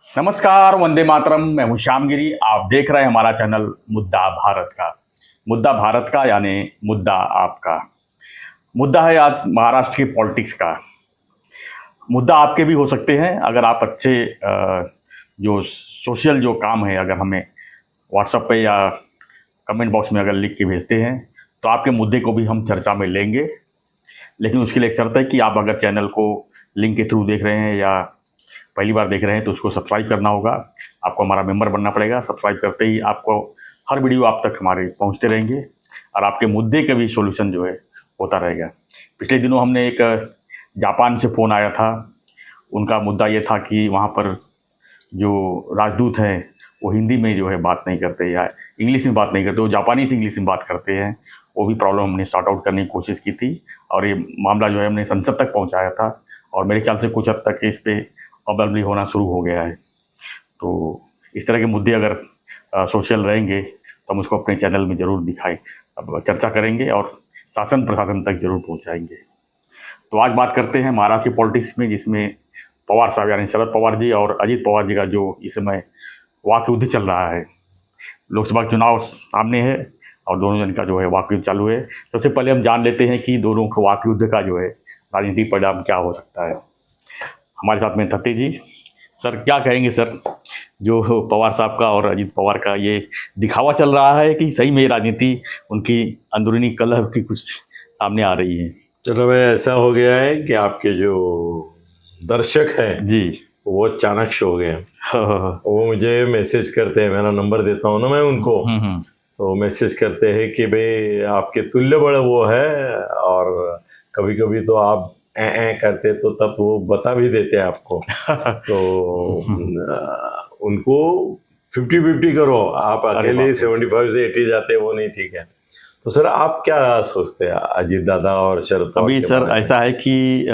नमस्कार, वंदे मातरम। मैं हूं श्यामगिरी। आप देख रहे हैं हमारा चैनल मुद्दा भारत का। मुद्दा भारत का यानी मुद्दा आपका। मुद्दा है आज महाराष्ट्र की पॉलिटिक्स का। मुद्दा आपके भी हो सकते हैं अगर आप अच्छे जो सोशल जो काम है अगर हमें व्हाट्सएप पे या कमेंट बॉक्स में अगर लिख के भेजते हैं तो आपके मुद्दे को भी हम चर्चा में लेंगे। लेकिन उसके लिए एक शर्त है कि आप अगर चैनल को लिंक के थ्रू देख रहे हैं या पहली बार देख रहे हैं तो उसको सब्सक्राइब करना होगा। आपको हमारा मेंबर बनना पड़ेगा। सब्सक्राइब करते ही आपको हर वीडियो आप तक हमारे पहुंचते रहेंगे और आपके मुद्दे का भी सॉल्यूशन जो है होता रहेगा। पिछले दिनों हमने एक जापान से फ़ोन आया था। उनका मुद्दा ये था कि वहाँ पर जो राजदूत हैं वो हिंदी में जो है बात नहीं करते या इंग्लिश में बात नहीं करते, वो जापानी से इंग्लिश में बात करते हैं। वो भी प्रॉब्लम हमने सॉर्ट आउट करने की कोशिश की थी और ये मामला जो है हमने संसद तक पहुँचाया था और मेरे ख्याल से कुछ हद तक इस पर अमल भी होना शुरू हो गया है। तो इस तरह के मुद्दे अगर सोशल रहेंगे तो हम उसको अपने चैनल में ज़रूर दिखाएं, अब चर्चा करेंगे और शासन प्रशासन तक जरूर पहुंचाएंगे। तो आज बात करते हैं महाराष्ट्र की पॉलिटिक्स में, जिसमें पवार साहब यानी शरद पवार जी और अजीत पवार जी का जो इस समय वाक युद्ध चल रहा है। लोकसभा चुनाव सामने है और दोनों जन का जो है वाक युद्ध चालू है। सबसे पहले हम जान लेते हैं कि दोनों के वाक युद्ध का जो है राजनीतिक परिणाम क्या हो सकता है। हमारे साथ में थत्ते जी। सर क्या कहेंगे सर, जो पवार साहब का और अजीत पवार का ये दिखावा चल रहा है कि सही में राजनीति उनकी अंदरूनी कलह की कुछ सामने आ रही है? चलो भाई, ऐसा हो गया है कि आपके जो दर्शक हैं जी वो चाणक्य हो गए हैं। वो मुझे मैसेज करते हैं, मेरा नंबर देता हूँ ना मैं उनको, तो मैसेज करते हैं कि भाई आपके तुल्य बड़ वो है और कभी कभी तो आप करते तो तब वो बता भी देते हैं आपको। तो उनको 50-50 करो, आप अकेले 75 से 80 जाते हैं वो नहीं ठीक है। तो सर आप क्या सोचते हैं अजीत दादा और शरद पवार? अभी सर ऐसा है कि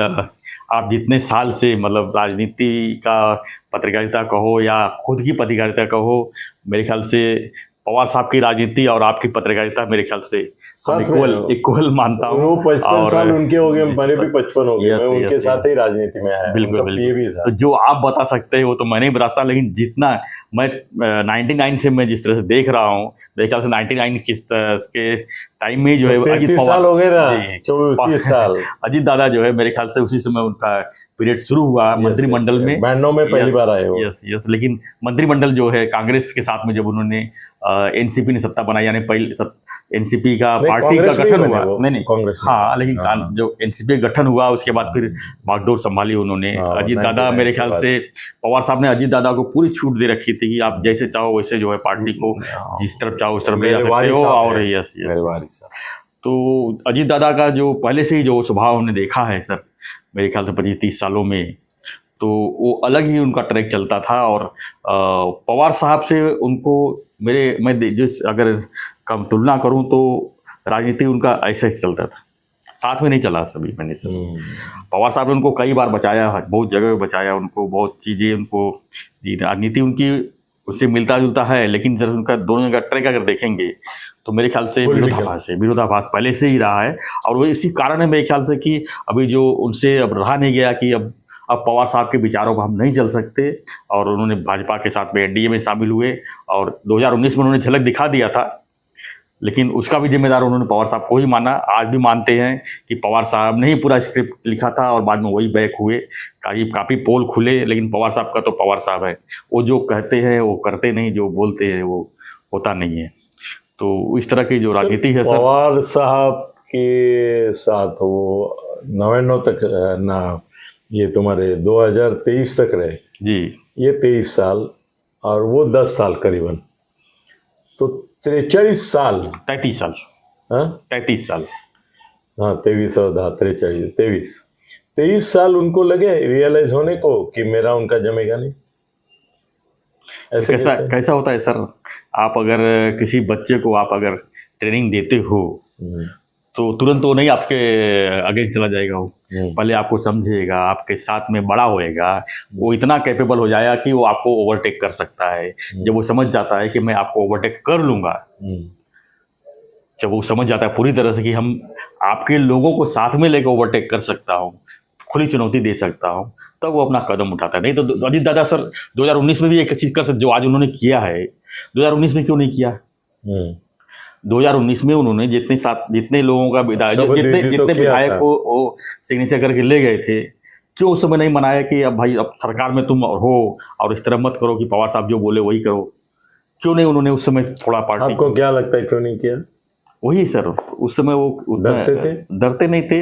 आप जितने साल से मतलब राजनीति का पत्रकारिता कहो या खुद की पत्रकारिता कहो, मेरे ख्याल से पवार साहब की राजनीति और आपकी पत्रकारिता मेरे ख्याल से इक्वल मानता हूँ। वो 55 साल उनके हो गए, मैंने भी 55 हो गए, मैं उनके साथ ही राजनीति में आया। बिल्कुल बिल्कुल। तो जो आप बता सकते हैं वो तो मैं नहीं बताता, लेकिन जितना मैं 99 से मैं जिस तरह से देख रहा हूँ, मेरे ख्याल से 99 के टाइम में जो है अजीत पवार हो गए ना, 34 साल अजीत दादा जो है मेरे ख्याल से उसी समय उनका पीरियड शुरू हुआ मंत्रिमंडल में। 92 में पहली बार आए हो। यस। लेकिन मंत्रिमंडल जो है कांग्रेस के साथ में जब उन्होंने एनसीपी ने सत्ता बनाई, यानी पहले एनसीपी का पार्टी का गठन हुआ, नहीं कांग्रेस, हाँ, लेकिन जो एनसीपी गठन हुआ उसके बाद फिर बागडोर संभाली उन्होंने। अजीत दादा मेरे ख्याल से पवार साहब ने अजीत दादा को पूरी छूट दे रखी थी कि आप जैसे चाहो वैसे जो है पार्टी को जिस तरफ चाहो उस तरफ ले जा सकते हो। और यस तो अजीत दादा का जो पहले से ही जो स्वभाव हमने देखा है सर, मेरे ख्याल से 25-30 सालों में, तो वो अलग ही उनका ट्रैक चलता था। और पवार साहब से उनको मैं जिस अगर कम तुलना करूं तो राजनीति उनका ऐसा ही चलता था, साथ में नहीं चला सभी मैंने सर। पवार साहब ने उनको कई बार बचाया, बहुत जगह बचाया उनको, बहुत चीज़ें उनको, राजनीति उनकी उससे मिलता जुलता है, लेकिन जब उनका दोनों का ट्रैक अगर देखेंगे तो मेरे ख्याल से विरोधाभास पहले से ही रहा है। और वो इसी कारण है मेरे ख्याल से कि अभी जो उनसे अब रहा नहीं गया कि अब पवार साहब के विचारों पर हम नहीं चल सकते, और उन्होंने भाजपा के साथ में एनडीए में शामिल हुए और 2019 में उन्होंने झलक दिखा दिया था, लेकिन उसका भी जिम्मेदार उन्होंने पवार साहब को ही माना। आज भी मानते हैं कि पवार साहब ने ही पूरा स्क्रिप्ट लिखा था और बाद में वही बैक हुए, काफ़ी पोल खुले, लेकिन पवार साहब का तो पवार साहब है, वो जो कहते हैं वो करते नहीं, जो बोलते हैं वो होता नहीं है। तो इस तरह की जो राजनीति है सर, पवार साहब के साथ वो 99 तक ना, ये तुम्हारे 2023 तक रहे जी, ये 23 साल और वो 10 साल करीबन, तो 33 साल 33 साल, हाँ 33 साल, हाँ 23 और 23 साल उनको लगे रियलाइज होने को कि मेरा उनका जमेगा नहीं। ऐसे कैसा होता है सर, आप अगर किसी बच्चे को आप अगर ट्रेनिंग देते हो तो तुरंत वो नहीं आपके अगेंस्ट चला जाएगा, वो पहले आपको समझेगा, आपके साथ में बड़ा होएगा, वो इतना कैपेबल हो जाएगा कि वो आपको ओवरटेक कर सकता है। जब वो समझ जाता है कि मैं आपको ओवरटेक कर लूंगा, जब वो समझ जाता है पूरी तरह से कि हम आपके लोगों को साथ में लेकर ओवरटेक कर सकता हूँ, खुली चुनौती दे सकता हूँ, तब वो अपना कदम उठाता है। नहीं तो अजीत दादा सर 2019 में भी एक चीज कर सकते, जो आज उन्होंने किया है 2019 में क्यों नहीं किया? 2019 में उन्होंने जितने लोगों का विधायक, जितने विधायक को वो सिग्नेचर करके ले गए थे, क्यों उस समय नहीं मनाया कि अब भाई अब सरकार में तुम हो और इस तरह मत करो कि पवार साहब जो बोले वही करो? क्यों नहीं उन्होंने उस समय थोड़ा पार्टी? आपको क्या लगता है क्यों नहीं किया? वही सर, उस समय वो डरते नहीं थे।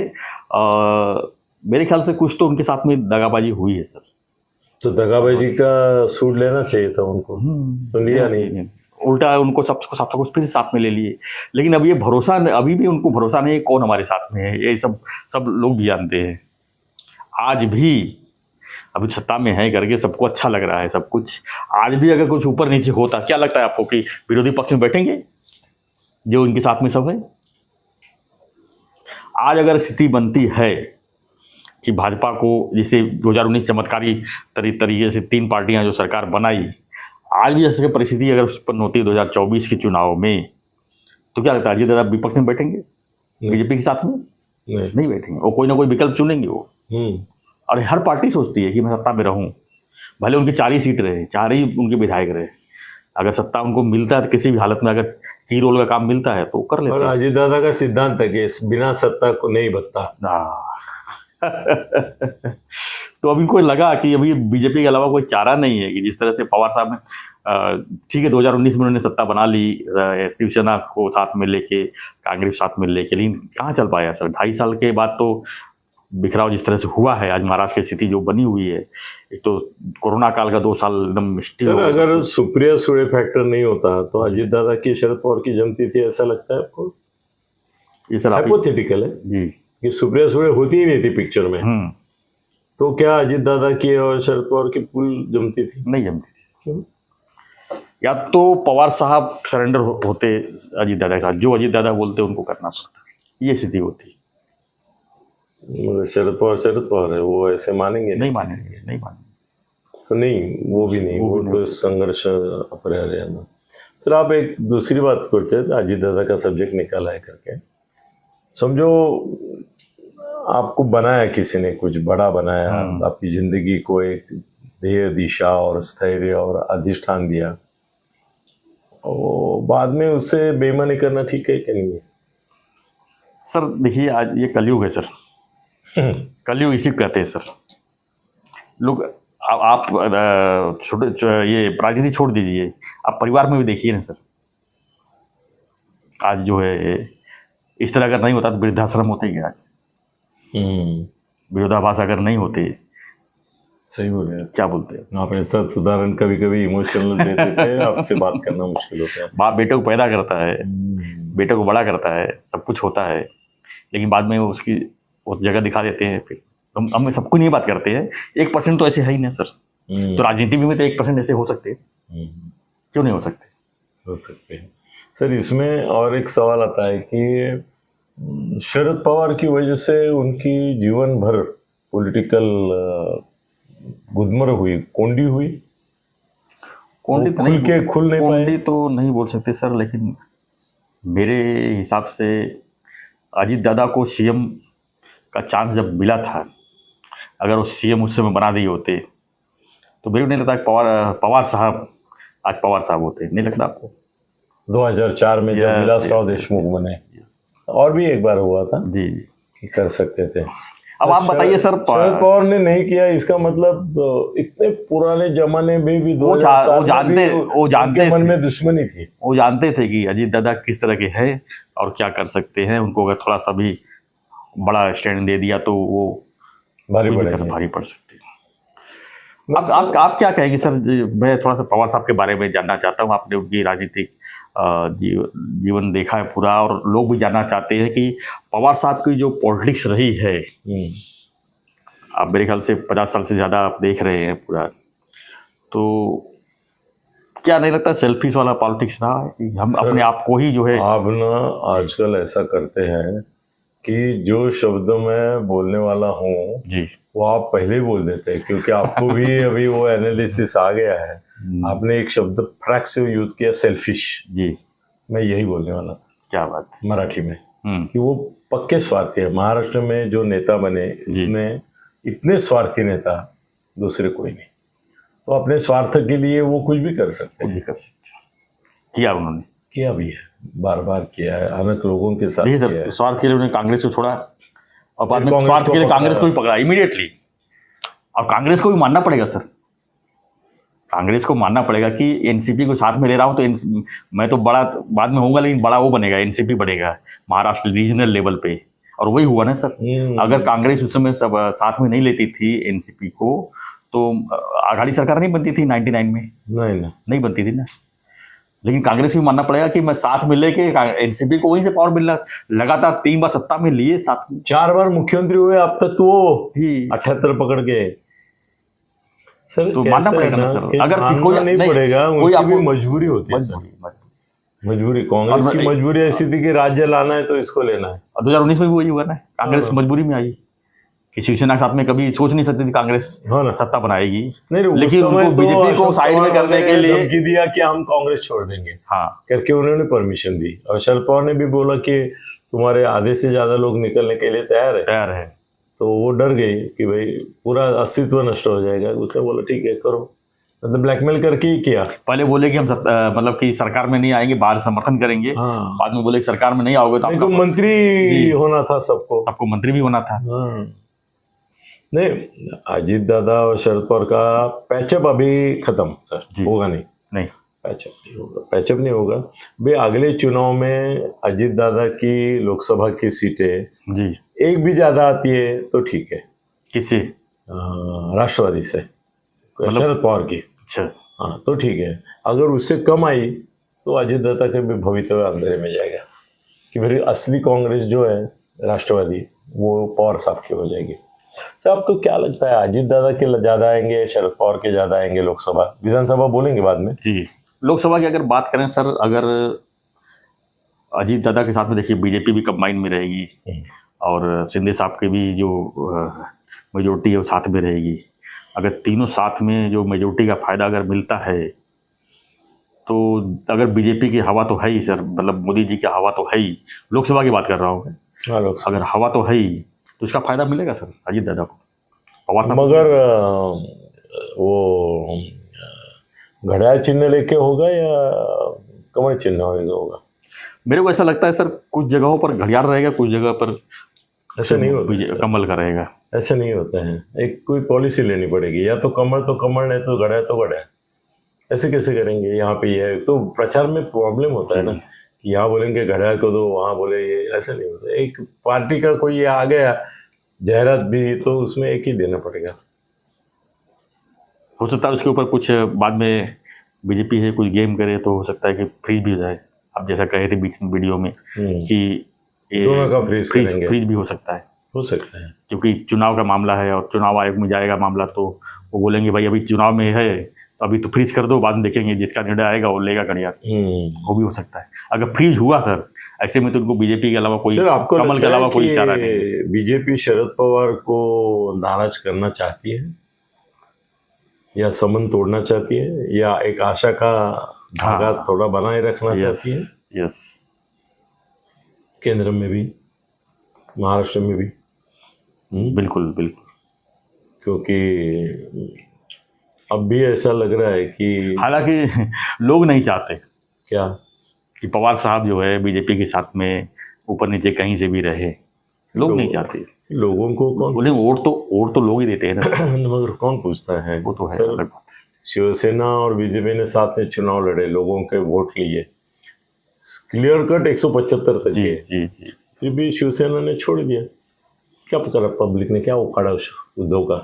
मेरे ख्याल से कुछ तो उनके साथ में दगाबाजी हुई है सर। तो दगाबाजी का सूट लेना चाहिए था उनको, तो लिया नहीं, उल्टा उनको सब कुछ फिर साथ में ले लिए। लेकिन अब ये भरोसा, अभी भी उनको भरोसा नहीं है कौन हमारे साथ में है, ये सब लोग भी जानते हैं। आज भी अभी सत्ता में है करके सबको अच्छा लग रहा है सब कुछ। आज भी अगर कुछ ऊपर नीचे होता, क्या लगता है आपको कि विरोधी पक्ष में बैठेंगे जो उनके साथ में सब है? आज अगर स्थिति बनती है कि भाजपा को, जैसे 2019 चमत्कारी तरीके से 3 पार्टियां जो सरकार बनाई, आज भी ऐसी परिस्थिति अगर उत्पन्न होती है 2024 के चुनाव में, तो क्या लगता है अजीत दादा विपक्ष में बैठेंगे बीजेपी के साथ में? नहीं बैठेंगे, वो कोई ना कोई विकल्प चुनेंगे वो। और हर पार्टी सोचती है कि मैं सत्ता में रहूं, भले उनकी 4 ही सीट रहे, 4 ही उनके विधायक रहे, अगर सत्ता उनको मिलता है तो किसी भी हालत में अगर की रोल का काम मिलता है तो कर लेते हैं। अजीत दादा का सिद्धांत है कि बिना सत्ता को नहीं बनता। तो अभी कोई लगा कि अभी बीजेपी के अलावा कोई चारा नहीं है कि जिस तरह से पवार साहब ने, ठीक है 2019 में उन्होंने सत्ता बना ली शिवसेना को साथ में लेके, कांग्रेस साथ में लेके, लेकिन कहाँ चल पाया सर? 2.5 साल के बाद तो बिखराव जिस तरह से हुआ है, आज महाराष्ट्र की स्थिति जो बनी हुई है, एक तो कोरोना काल का 2 साल एकदम मुश्किल। अगर सुप्रिया सुळे फैक्टर नहीं होता तो अजीत दादा की शरद पवार की जमती थी, ऐसा लगता है आपको? ये सर हाइपोथेटिकल है जी कि सुप्रिया सुळे होती ही नहीं थी पिक्चर में, तो क्या अजीत दादा की और शरद पवार की पुल जमती थी? नहीं जमती थी। क्यों? या तो पवार साहब सरेंडर होते अजीत दादा का, जो अजीत दादा बोलते उनको करना पड़ता, ये स्थिति होती। शरद पवार है, वो ऐसे मानेंगे? नहीं मानेंगे। तो नहीं, वो भी नहीं, वो तो संघर्ष अपरिहार्य है ना। सर आप एक दूसरी बात करते हैं, अजीत दादा का सब्जेक्ट निकाला है करके, समझो आपको बनाया किसी ने, कुछ बड़ा बनाया, आपकी जिंदगी को एक ध्येय, दिशा और स्थैर्य और अधिष्ठान दिया, और बाद में उससे बेईमानी करना ठीक है कि नहीं है? सर देखिए, आज ये कलयुग है सर, कलयुग इसी को कहते हैं सर। लोग आप छोटे ये राजनीति छोड़ दीजिए, आप परिवार में भी देखिए ना सर, आज जो है इस तरह अगर नहीं होता तो वृद्धाश्रम होते ही आज, विरोधाभास अगर नहीं होते। सही बोल रहे हैं, क्या बोलते हैं आप? ऐसा उदाहरण कभी कभी इमोशनल दे देते हैं, आपसे बात करना मुश्किल होता है। बाप बेटे को पैदा करता है, बेटे को बड़ा करता है, सब कुछ होता है, लेकिन बाद में उसकी वो जगह दिखा देते हैं। फिर हम सबको नहीं बात करते हैं, 1% तो ऐसे है ही ना सर। तो राजनीति में तो 1% ऐसे हो सकते हैं, क्यों नहीं हो सकते? हो सकते हैं सर। इसमें और एक सवाल आता है कि शरद पवार की वजह से उनकी जीवन भर पॉलिटिकल गुदमर हुई, कोंडी हुई। कोंडी तो नहीं, खुल नहीं पाए। कोंडी तो नहीं बोल सकते सर, लेकिन मेरे हिसाब से अजीत दादा को सीएम का चांस जब मिला था, अगर वो सीएम उस समय बना दिए होते तो मेरे को नहीं लगता पवार साहब आज पवार साहब होते। नहीं लगता आपको? 2004 में जब विलासराव देशमुख बने, और भी एक बार हुआ था जी कि कर सकते थे। अब आप बताइए सर, शरद पवार ने नहीं किया, इसका मतलब इतने पुराने जमाने में भी वो जानते मन में दुश्मनी थी। वो जानते थे कि अजीत दादा किस तरह के हैं और क्या कर सकते हैं। उनको अगर थोड़ा सा भी बड़ा स्टैंड दे दिया तो वो भारी पड़ सकती है। आप क्या कहेंगे सर? मैं थोड़ा सा पवार साहब के बारे में जानना चाहता हूँ। आपने उनकी राजनीतिक जीवन देखा है पूरा, और लोग भी जानना चाहते हैं कि पवार साहब की जो पॉलिटिक्स रही है, आप मेरे ख्याल से 50 साल से ज़्यादा आप देख रहे हैं पूरा, तो क्या नहीं लगता सेल्फिश वाला पॉलिटिक्स रहा है कि हम अपने आप को ही जो है? आप ना आजकल ऐसा करते हैं कि जो शब्द मैं बोलने वाला हूँ जी, वो आप पहले ही बोल देते हैं, क्योंकि आपको भी अभी वो एनालिसिस आ गया है। आपने एक शब्द फ्रैक से यूज किया, सेल्फिश जी, मैं यही बोलने वाला था। क्या बात मराठी में कि वो पक्के स्वार्थी है। महाराष्ट्र में जो नेता बने उसमें इतने स्वार्थी नेता दूसरे कोई नहीं। तो अपने स्वार्थ के लिए वो कुछ भी कर सकते हैं। भी कर सकते हैं। किया उन्होंने, किया भी है, बार बार किया है, अनेक लोगों के साथ देखिए किया सर, है। स्वार्थ के लिए उन्होंने कांग्रेस को छोड़ा और बाद में कांग्रेस स्वार्थ को के लिए पकड़ा। कांग्रेस को भी पकड़ा इमीडिएटली। अब कांग्रेस को भी मानना पड़ेगा सर, कांग्रेस को मानना पड़ेगा कि एनसीपी को साथ में ले रहा हूं तो मैं तो बड़ा बाद में होऊंगा, लेकिन बड़ा वो बनेगा, एनसीपी बनेगा महाराष्ट्र रीजनल लेवल पे। और वही हुआ ना सर। अगर कांग्रेस उस समय सब साथ में नहीं लेती थी एनसीपी को तो आघाड़ी सरकार नहीं बनती थी 99 में, नहीं बनती थी ना। लेकिन कांग्रेस को भी मानना पड़ेगा कि मैं साथ में लेके एनसीपी को वहीं से पावर मिल रहा, लगातार 3 बार सत्ता में लिए, साथ में 4 बार मुख्यमंत्री हुए अब तक तो वो जी। 78 पकड़ के। सर तो मानना पड़ेगा ना सर, अगर कोई नहीं पड़ेगा, कोई उनकी भी मजबूरी होती है सर। मजबूरी कांग्रेस की मजबूरी ऐसी थी कि राज्य लाना है तो इसको लेना है। 2019 में भी वही हुआ ना, कांग्रेस मजबूरी में आई कि शिवसेना के साथ में कभी सोच नहीं सकती थी कांग्रेस सत्ता बनाएगी। नहीं, लेकिन उनको बीजेपी को साइड में करने के लिए धमकी दिया कि हम कांग्रेस छोड़ देंगे, हाँ करके उन्होंने परमिशन दी। और शरद पवार ने भी बोला कि तुम्हारे आधे से ज्यादा लोग निकलने के लिए तैयार है। तो वो डर गई कि भाई पूरा अस्तित्व नष्ट हो जाएगा। उसने बोला ठीक है करो, मतलब ब्लैकमेल करके ही किया। पहले बोले कि हम मतलब कि सरकार में नहीं आएंगे, बाहर समर्थन करेंगे। हाँ। बाद में बोले कि सरकार में नहीं आओगे तो आपको मंत्री होना था, सबको मंत्री भी होना था। हाँ। नहीं, अजीत दादा और शरद पवार का पैचअप अभी खत्म सर, होगा नहीं पैचअप नहीं होगा भाई। अगले चुनाव में अजीत दादा की लोकसभा की सीटें जी एक भी ज्यादा आती है तो ठीक है। किससे? राष्ट्रवादी से, मतलब शरद पवार की। अच्छा, हाँ तो ठीक है। अगर उससे कम आई तो अजीत दादा का भी भविष्य अंधेरे में जाएगा कि फिर असली कांग्रेस जो है राष्ट्रवादी वो पवार साहब की हो जाएगी। सर आपको क्या लगता है, अजीत दादा के ज्यादा आएंगे, शरद पवार के ज्यादा आएंगे लोकसभा? विधानसभा बोलेंगे बाद में जी। लोकसभा की अगर बात करें सर, अगर अजीत दादा के साथ में देखिए बीजेपी भी कंबाइन में रहेगी और शिंदे साहब की भी जो मेजोरिटी है वो साथ में रहेगी। अगर तीनों साथ में जो मेजोरिटी का फायदा अगर मिलता है तो अगर बीजेपी की हवा तो है ही सर, मतलब मोदी जी की हवा तो है ही, लोकसभा की बात कर रहा हूँ। अगर हवा तो है ही तो इसका फायदा मिलेगा सर अजीत दादा को। मगर वो घड़ियाल चिन्ह लेके होगा या कमल चिन्ह होगा? मेरे को ऐसा लगता है सर, कुछ जगहों पर घड़ियाल रहेगा, कुछ जगह पर ऐसा नहीं होता, कमल का रहेगा। ऐसा नहीं होता है, एक कोई पॉलिसी लेनी पड़ेगी, या तो कमल नहीं तो घड़ियाल तो घड़ियाल। ऐसे कैसे करेंगे? यहाँ पे ये तो प्रचार में प्रॉब्लम होता है ना कि यहाँ बोलेंगे घड़ियाल को दो, वहाँ बोले ये, ऐसा नहीं होता। एक पार्टी का कोई ये आ गया जाहिरात भी तो उसमें एक ही देना पड़ेगा। हो सकता है उसके ऊपर कुछ बाद में बीजेपी है कुछ गेम करे तो हो सकता है कि फ्रीज भी हो जाए। आप जैसा कहे थे बीच में वीडियो में कि दोनों का फ्रीज भी हो सकता है क्योंकि क्योंकि चुनाव का मामला है और चुनाव आयोग में जाएगा मामला, तो वो बोलेंगे भाई अभी चुनाव में है तो अभी तो फ्रीज कर दो, बाद में देखेंगे जिसका निर्णय आएगा वो लेगा घड़ियाल। वो भी हो सकता है। अगर फ्रीज हुआ सर ऐसे में तो उनको बीजेपी के अलावा कोई, कमल के अलावा कोई चारा नहीं। बीजेपी शरद पवार को नाराज करना चाहती है या संबंध तोड़ना चाहती है या एक आशा का धागा थोड़ा बनाए रखना चाहती है? यस, केंद्र में भी महाराष्ट्र में भी बिल्कुल। क्योंकि अब भी ऐसा लग रहा है कि हालांकि लोग नहीं चाहते क्या कि पवार साहब जो है बीजेपी के साथ में ऊपर नीचे कहीं से भी रहे, लोग नहीं चाहते। लोगों को कौन बोले वोट तो लोग ही देते हैं ना। मगर कौन पूछता है? वो तो है अलग बात। शिवसेना और बीजेपी ने साथ में चुनाव लड़े, लोगों के वोट लिए, क्लियर कट 175 तक जी। फिर भी शिवसेना ने छोड़ दिया। क्या करा पब्लिक ने? क्या उखाड़ा उद्धव का?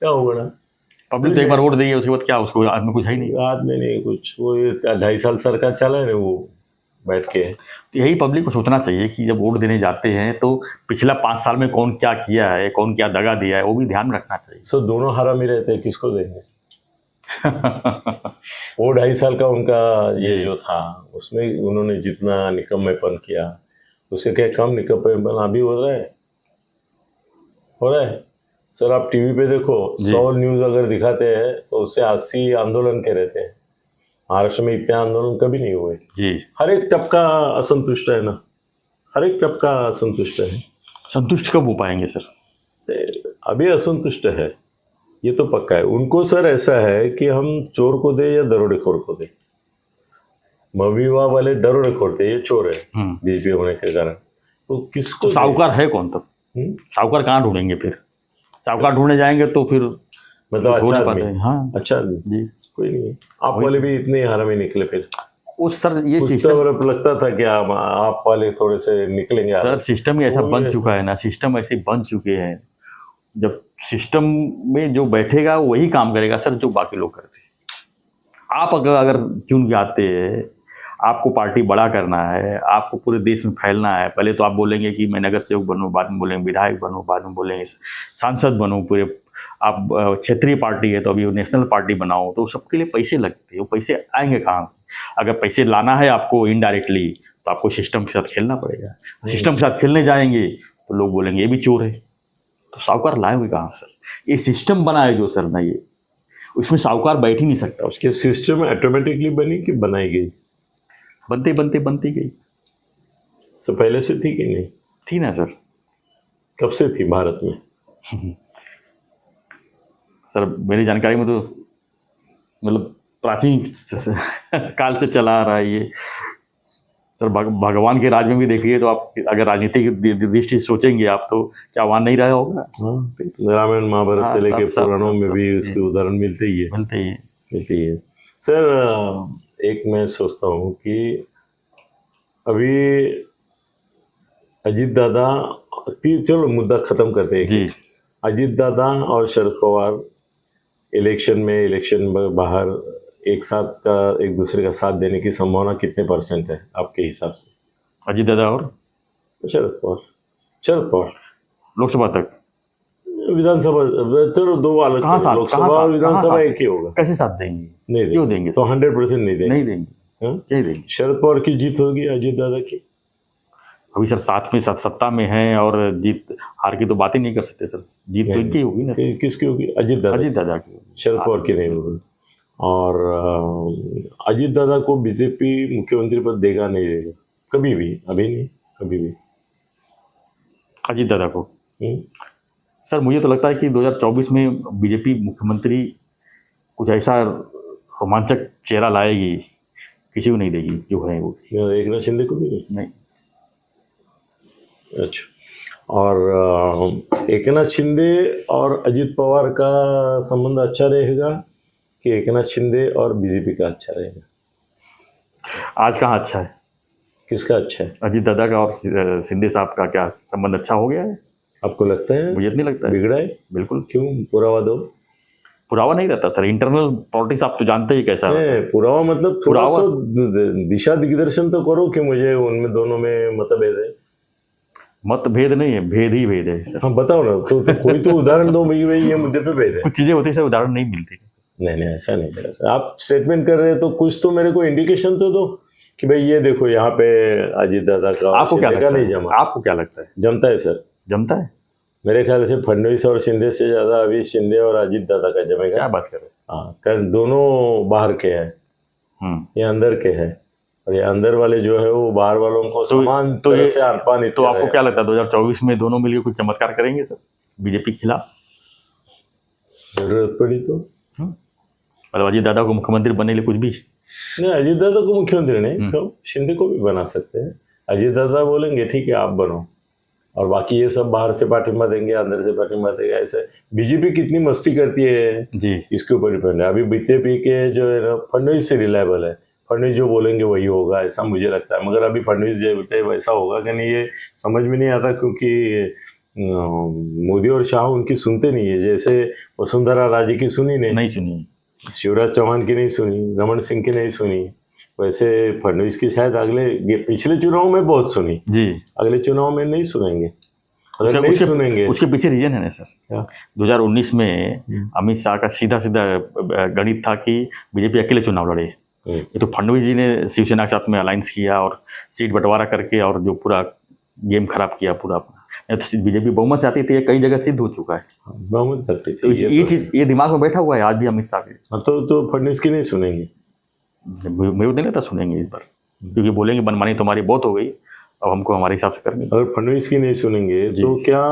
क्या उखाड़ा? पब्लिक तो एक बार वोट देगी, उसके बाद क्या उसको हाथ में कुछ है ही नहीं। हाथ में नहीं कुछ, वो 2.5 साल सरकार चला है ना वो बैठ के। तो यही पब्लिक को सोचना चाहिए कि जब वोट देने जाते हैं तो पिछला 5 साल में कौन क्या किया है, कौन क्या दगा दिया है, वो भी ध्यान रखना चाहिए। सो दोनों हरामी रहते हैं, किसको देंगे? वो 2.5 साल का उनका ये जो था उसमें उन्होंने जितना निकम्मेपन किया उससे क्या कम निकम्मेपन अभी हो रहा है? सर आप टीवी पे देखो, 100 न्यूज अगर दिखाते हैं तो उससे 80 आंदोलन के रहते हैं। महाराष्ट्र में इतने आंदोलन कभी नहीं हुए जी। हर एक तबका असंतुष्ट है ना, हर एक तबका असंतुष्ट है। संतुष्ट कब हो पाएंगे सर? अभी असंतुष्ट है, ये तो पक्का है। उनको सर ऐसा है कि हम चोर को दे या दरोडेखोर को दे। मवीवा वाले दरोडेखोर थे, ये चोर है बीजेपी होने के कारण। तो किसको तो साहूकार है कौन तब? साहूकार कहाँ ढूंढेंगे फिर? साहूकार ढूंढने जाएंगे तो फिर मतलब हो अच्छा नहीं आदमी, पाते। हाँ अच्छा आदमी जी, कोई नहीं। आप वाले भी इतने हरामी निकले फिर। उस सर ये कुछ सिस्टम, तो लगता था कि आप वाले थोड़े से निकलेंगे सर सिस्टम ही ऐसा वो भी बन ऐसा- चुका है ना, सिस्टम ऐसे बन चुके हैं, जब सिस्टम में जो बैठेगा वही काम करेगा सर जो बाकी लोग करते हैं। आप अगर चुन के आते हैं, आपको पार्टी बड़ा करना है, आपको पूरे देश में फैलना है, पहले तो आप बोलेंगे कि मैं नगर सेवक बनूं, बाद में बोलेंगे विधायक बनूं, बाद में बोलेंगे सांसद बनूं, पूरे आप क्षेत्रीय पार्टी है तो अभी नेशनल पार्टी बनाओ, तो सबके लिए पैसे लगते हैं। वो पैसे आएंगे कहाँ से? अगर पैसे लाना है आपको इनडायरेक्टली तो आपको सिस्टम के साथ खेलना पड़ेगा। सिस्टम के साथ खेलने जाएंगे तो लोग बोलेंगे ये भी चोर है, तो साहूकार लाएंगे कहाँ सर? ये सिस्टम बना है जो सर ना, ये उसमें साहूकार बैठ ही नहीं सकता। उसके कि सिस्टम ऑटोमेटिकली बनी कि बनाई गई? बनते बनते बनती गई। तो पहले से थी कि नहीं थी ना सर? कब से थी भारत में? सर मेरी जानकारी में तो मतलब प्राचीन काल से चला आ रहा है ये सर। भगवान के राज में भी देखिए तो आप अगर राजनीतिक दृष्टि से सोचेंगे आप तो क्या वहां नहीं रहा होगा? रामायण महाभारत से लेके सब पुराणों में भी उसके उदाहरण मिलते ही है, मिलती है। सर एक मैं सोचता हूँ कि अभी अजीत दादा, चलो मुद्दा खत्म करते हैं जी। अजीत दादा और शरद पवार इलेक्शन में बाहर एक साथ का एक दूसरे का साथ देने की संभावना कितने % है आपके हिसाब से? अजीत दादा और शरद पवार लोकसभा तक, विधानसभा, चलो दो अलग, कहाँ साथ? लोकसभा और विधानसभा एक ही होगा। कैसे साथ देंगे? नहीं क्यों देंगे? तो 100% नहीं देंगे। नहीं देंगे। हाँ? क्या देंगे? शरद पवार की जीत होगी, अजीत दादा की? अभी सर साथ में सत्ता में हैं और जीत हार की तो बात ही नहीं कर सकते सर। जीत तो इनकी होगी ना। किसकी होगी? अजीत दादा की होगी, शरद पवार की नहीं होगी। और अजीत दादा को बीजेपी मुख्यमंत्री पद देगा नहीं देगा? कभी भी, अभी नहीं, कभी भी अजीत दादा को। सर मुझे तो लगता है कि 2024 में बीजेपी मुख्यमंत्री कुछ ऐसा रोमांचक चेहरा लाएगी, किसी को नहीं देगी जो है वो। एकनाथ शिंदे को भी नहीं। अच्छा। और एकनाथ शिंदे और अजीत पवार का संबंध अच्छा रहेगा कि एकनाथ शिंदे और बीजेपी का अच्छा रहेगा? आज कहाँ अच्छा है? किसका अच्छा है? अजीत दादा का और शिंदे साहब का क्या संबंध अच्छा हो गया है? आपको लगता है? मुझे नहीं लगता है। बिगड़ा है? बिल्कुल। क्यों? पुरावा दो। पुरावा नहीं रहता सर, इंटरनल पॉलिटिक्स आप तो जानते ही कैसा है। पुरावा मतलब थोड़ा सा दिशा दिग्दर्शन तो करो कि मुझे उनमें दोनों में मतभेद है। मतभेद नहीं है, भेद ही भेद है सर। हाँ बताओ ना, तो कोई तो उदाहरण दो भाई, ये मुद्दे पे भेद है। कुछ चीजें होती है सर, उदाहरण नहीं मिलती। नहीं ऐसा नहीं है। आप स्टेटमेंट कर रहे हैं तो कुछ तो मेरे को इंडिकेशन तो दो कि भाई ये देखो यहाँ पे अजीत दादा का आपको क्या लगता नहीं है? जमा। आपको क्या लगता है? जमता है सर, जमता है मेरे ख्याल से फडणवीस और शिंदे से ज्यादा अभी शिंदे और अजीत दादा का जमेगा। क्या बात कर रहे हैं? हाँ, कारण दोनों बाहर के हैं, ये अंदर के हैं, और ये अंदर वाले जो है वो बाहर वालों को समान तरह से आर-पार। तो आपको क्या लगता है 2024 में दोनों मिलकर कुछ चमत्कार करेंगे सर बीजेपी के खिलाफ? जरूरत पड़ी तो। मतलब अजीत दादा को मुख्यमंत्री बनने के लिए कुछ भी नहीं, अजीत दादा को मुख्यमंत्री नहीं, क्यों? शिंदे को भी बना सकते हैं। अजीत दादा बोलेंगे ठीक है आप बनो, और बाकी ये सब बाहर से पार्टिमा देंगे, अंदर से पार्टिमा देंगे। ऐसे बीजेपी कितनी मस्ती करती है जी, इसके ऊपर डिपेंड है। अभी बीजेपी के जो है ना फडणवीस से रिलायबल है, फडणवीस जो बोलेंगे वही होगा, ऐसा मुझे लगता है। मगर अभी फडणवीस जो वैसा होगा कि नहीं ये समझ में नहीं आता, क्योंकि मोदी और शाह उनकी सुनते नहीं है। जैसे वसुंधरा राजे की सुनी नहीं सुनी, शिवराज चौहान की नहीं सुनी, रमन सिंह की नहीं सुनी, वैसे फडणवीस की शायद पिछले चुनाव में बहुत सुनी जी, अगले चुनाव में नहीं सुनेंगे। अगर नहीं सुनेंगे उसके पीछे रीजन है ना सर। 2019 में अमित शाह का सीधा गणित था कि बीजेपी अकेले चुनाव लड़े। ये तो फडणवीस जी ने शिवसेना के साथ में अलायंस किया और सीट बंटवारा करके और जो पूरा गेम खराब किया पूरा। तो बीजेपी बहुमत से आती थी, कई जगह सिद्ध हो चुका है बहुमत करती थी। तो ये चीज ये दिमाग में बैठा हुआ है आज भी अमित शाह के। तो फडणवीस की नहीं सुनेंगे, मेरे नहीं लगता सुनेंगे इस बार, क्योंकि बोलेंगे मनमानी तुम्हारी बहुत हो गई, अब हमको हमारे हिसाब से करनी। अगर फडणवीस की नहीं सुनेंगे तो क्या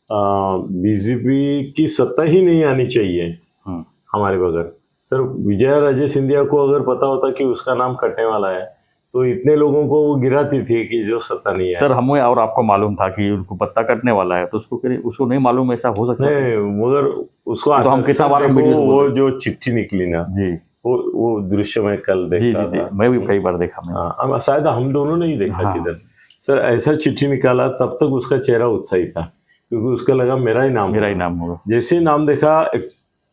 बीजेपी की सत्ता ही नहीं आनी चाहिए हमारे बगैर। सर विजया राजे सिंधिया को अगर पता होता कि उसका नाम कटने वाला है तो इतने लोगों को वो गिराती थी कि जो सत्ता नहीं है। सर हमें और आपको मालूम था कि उनको पत्ता कटने वाला है, तो उसको नहीं मालूम ऐसा हो सकता है? नहीं, मगर उसको तो हम कितना बार वो जो चिट्ठी निकली ना जी, वो दृश्य मैं कल देखा जी, मैं भी कई बार देखा। मैं हाँ, शायद हम दोनों ने ही देखा किधर। सर ऐसा चिट्ठी निकाला, तब तक उसका चेहरा उत्साही था क्योंकि उसका लगा मेरा ही नाम होगा। जैसे नाम देखा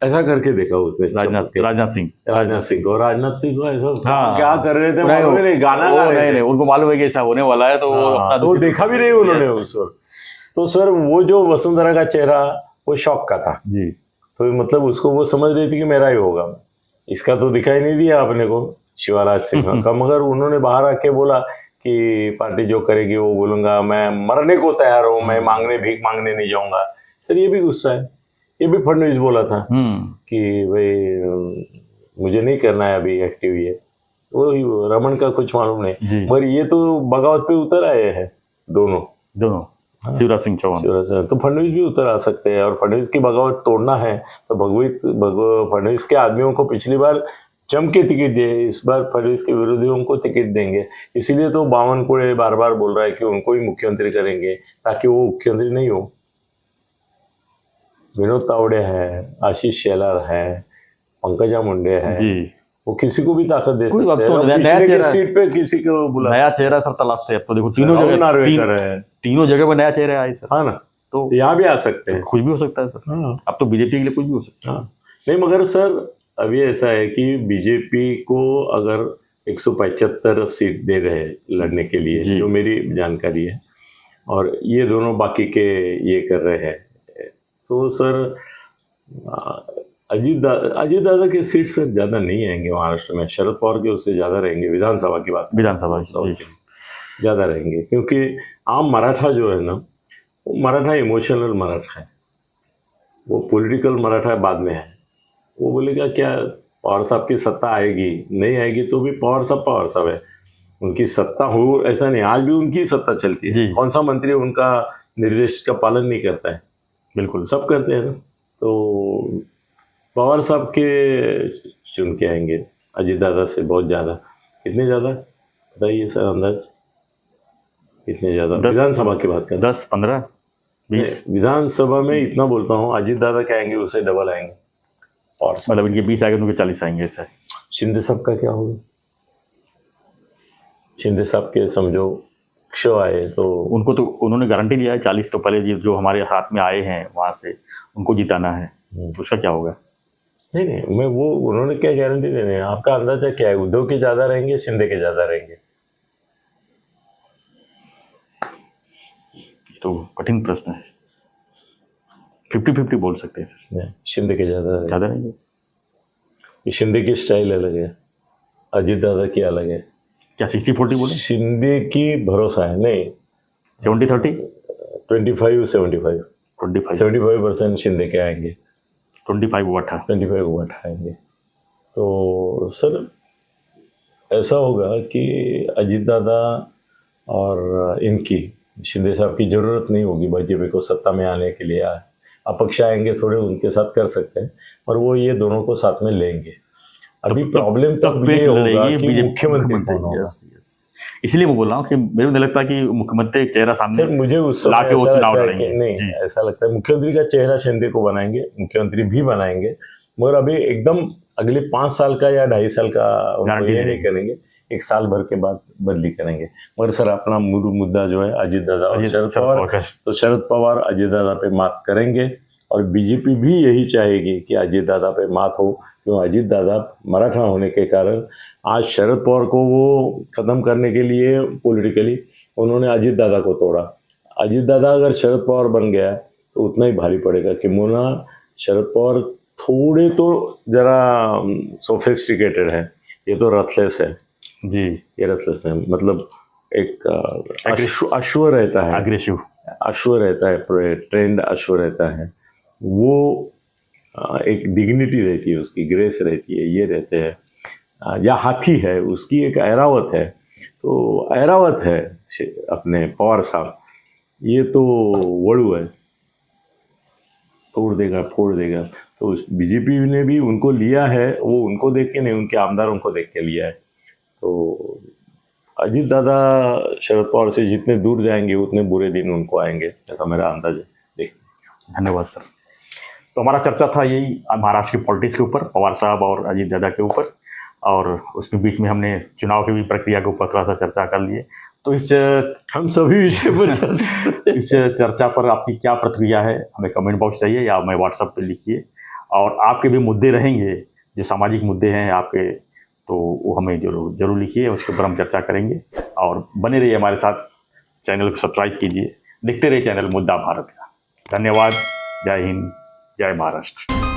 ऐसा करके देखा उसने, राजनाथ सिंह को ऐसा क्या कर रहे थे मालूम ही नहीं, गाना गा रहे थे। नहीं, उनको मालूम है कि ऐसा होने वाला है, तो देखा भी नहीं उन्होंने उस वक्त। तो सर वो जो वसुंधरा का चेहरा वो शौक का था जी, तो मतलब उसको वो समझ रही थी कि मेरा ही होगा। इसका तो दिखाई नहीं दिया आपने को शिवराज सिंह का, मगर उन्होंने बाहर आके बोला कि पार्टी जो करेगी वो बोलूंगा, मैं मरने को तैयार हूं, मैं भीख मांगने नहीं जाऊंगा। सर ये भी गुस्सा है, ये भी फडणवीस बोला था कि भाई मुझे नहीं करना है अभी एक्टिव ये, वो रमन का कुछ मालूम नहीं, मगर ये तो बगावत पे उतर आए हैं दोनों। शिवराज सिंह चौहान तो फडणवीस भी उतर आ सकते हैं, और फडणवीस की बगावत तोड़ना है तो फडणवीस के आदमियों को पिछली बार जम के टिकट दिए, इस बार फडणवीस के विरोधियों को टिकट देंगे। इसीलिए तो बावनकुळे बार बार बोल रहा है कि उनको ही मुख्यमंत्री करेंगे ताकि वो मुख्यमंत्री नहीं हो। विनोद तावड़े है, आशीष शेलार है, पंकजा मुंडे है, वो किसी को भी ताकत दे सकते हैं। नया चेहरा सीट पे किसी को बुला, नया चेहरा सर तलाशते हैं। अब तो देखो तीनों जगह पे नया चेहरा आए सर। हाँ ना, तो यहाँ भी आ सकते हैं, कुछ भी हो सकता है सर। अब तो बीजेपी के लिए कुछ भी हो सकता है। नहीं मगर सर अभी ऐसा है कि बीजेपी को अगर 175 सीट दे रहे लड़ने के लिए, जो मेरी जानकारी है, और ये दोनों बाकी के ये कर रहे हैं, तो सर अजीत दादा के सीट सर ज्यादा नहीं आएंगे महाराष्ट्र में। शरद पवार के उससे ज्यादा रहेंगे, विधानसभा की बात, विधानसभा ज्यादा रहेंगे, क्योंकि आम मराठा जो है ना, वो मराठा इमोशनल मराठा है, वो पॉलिटिकल मराठा बाद में है। वो बोलेगा क्या पवार साहब की सत्ता आएगी, नहीं आएगी तो भी पवार साहब है, उनकी सत्ता हो ऐसा नहीं, आज भी उनकी सत्ता चलती है। कौन सा मंत्री उनका निर्देश का पालन नहीं करता है? बिल्कुल सब करते हैं ना। तो पवार साहब के चुन के आएंगे अजीत दादा से बहुत ज्यादा। कितने ज्यादा बताइए सर, अंदाज कितने ज्यादा? विधानसभा की बात करें 10, 15, 20 विधानसभा में इतना बोलता हूँ, अजीत दादा क्या आएंगे उससे डबल आएंगे, और मतलब इनके 20 आएंगे, उनके 40 आएंगे ऐसा। शिंदे साहब का क्या होगा? शिंदे साहब के समझो शो आए तो उनको तो उन्होंने गारंटी लिया है 40, तो पहले जो हमारे हाथ में आए हैं वहां से उनको जिताना है, उसका क्या होगा? नहीं मैं वो उन्होंने क्या गारंटी दे रहे हैं, आपका अंदाजा क्या है? उद्धव के ज्यादा रहेंगे, शिंदे के ज्यादा रहेंगे? तो कठिन प्रश्न है, 50-50 बोल सकते हैं सर। शिंदे के ज्यादा रहेंगे। शिंदे की स्टाइल अलग है, अजीत दादा की अलग है। क्या 60-40 बोले? शिंदे की भरोसा है, नहीं 70-30, 25-75, 75% शिंदे के आएंगे, 25 वोट आएंगे। तो सर ऐसा होगा कि अजीत दादा और इनकी शिंदे साहब की जरूरत नहीं होगी बीजेपी को सत्ता में आने के लिए। अपक्ष आएंगे थोड़े, उनके साथ कर सकते हैं, और वो ये दोनों को साथ में लेंगे। अभी प्रॉब्लम तब ये होगा कि मुख्यमंत्री कौन होगा। इसलिए मैं बोल रहा हूँ कि मेरे को नहीं लगता कि मुख्यमंत्री चेहरा सामने मुझे उस लाके वो चुनाव लड़ेंगे। नहीं ऐसा लगता है मुख्यमंत्री का चेहरा शिंदे को बनाएंगे, मुख्यमंत्री भी बनाएंगे, मगर अभी एकदम अगले 5 साल का या 2.5 साल का गारंटी नहीं करेंगे, 1 साल भर के बाद बदली करेंगे। मगर सर अपना मुद्दा जो है अजीत दादा और शरद पवार, तो शरद पवार अजीत दादा पे मात करेंगे, और बीजेपी भी यही चाहेगी कि अजीत दादा पे मात हो, क्यों अजीत दादा मराठा होने के कारण आज शरद पवार को वो खत्म करने के लिए पॉलिटिकली उन्होंने अजीत दादा को तोड़ा। अजीत दादा अगर शरद पवार बन गया तो उतना ही भारी पड़ेगा कि मोना शरद पवार थोड़े तो जरा सोफिस्टिकेटेड है, ये तो रथलेस है जी, ये रथलेस है, मतलब एक अश्व रहता है, अग्रेसिव अश्व रहता है, ट्रेंड अश्व रहता है, वो एक डिग्निटी रहती है, उसकी ग्रेस रहती है, ये रहते हैं। या हाथी है, उसकी एक ऐरावत है, तो ऐरावत है अपने पवार साहब, ये तो वड़ू है, तोड़ देगा फोड़ देगा। तो बीजेपी ने भी उनको लिया है, वो उनको देख के नहीं, उनके आमदारों को देख के लिया है। तो अजीत दादा शरद पवार से जितने दूर जाएंगे उतने बुरे दिन उनको आएंगे, ऐसा मेरा अंदाज है। देख, धन्यवाद सर। तो हमारा चर्चा था यही महाराष्ट्र की पॉलिटिक्स के ऊपर, पवार साहब और अजीत दादा के ऊपर, और उसके बीच में हमने चुनाव की भी प्रक्रिया के ऊपर थोड़ा सा चर्चा कर लिए। तो हम सभी विषय पर इस चर्चा पर आपकी क्या प्रतिक्रिया है, हमें कमेंट बॉक्स चाहिए या हमें व्हाट्सएप पे लिखिए। और आपके भी मुद्दे रहेंगे, जो सामाजिक मुद्दे हैं आपके, तो वो हमें जरूर लिखिए, उसके ऊपर हम चर्चा करेंगे। और बने रहिए हमारे साथ, चैनल को सब्सक्राइब कीजिए, देखते रहिए चैनल मुद्दा भारत का। धन्यवाद। जय हिंद, जय महाराष्ट्र।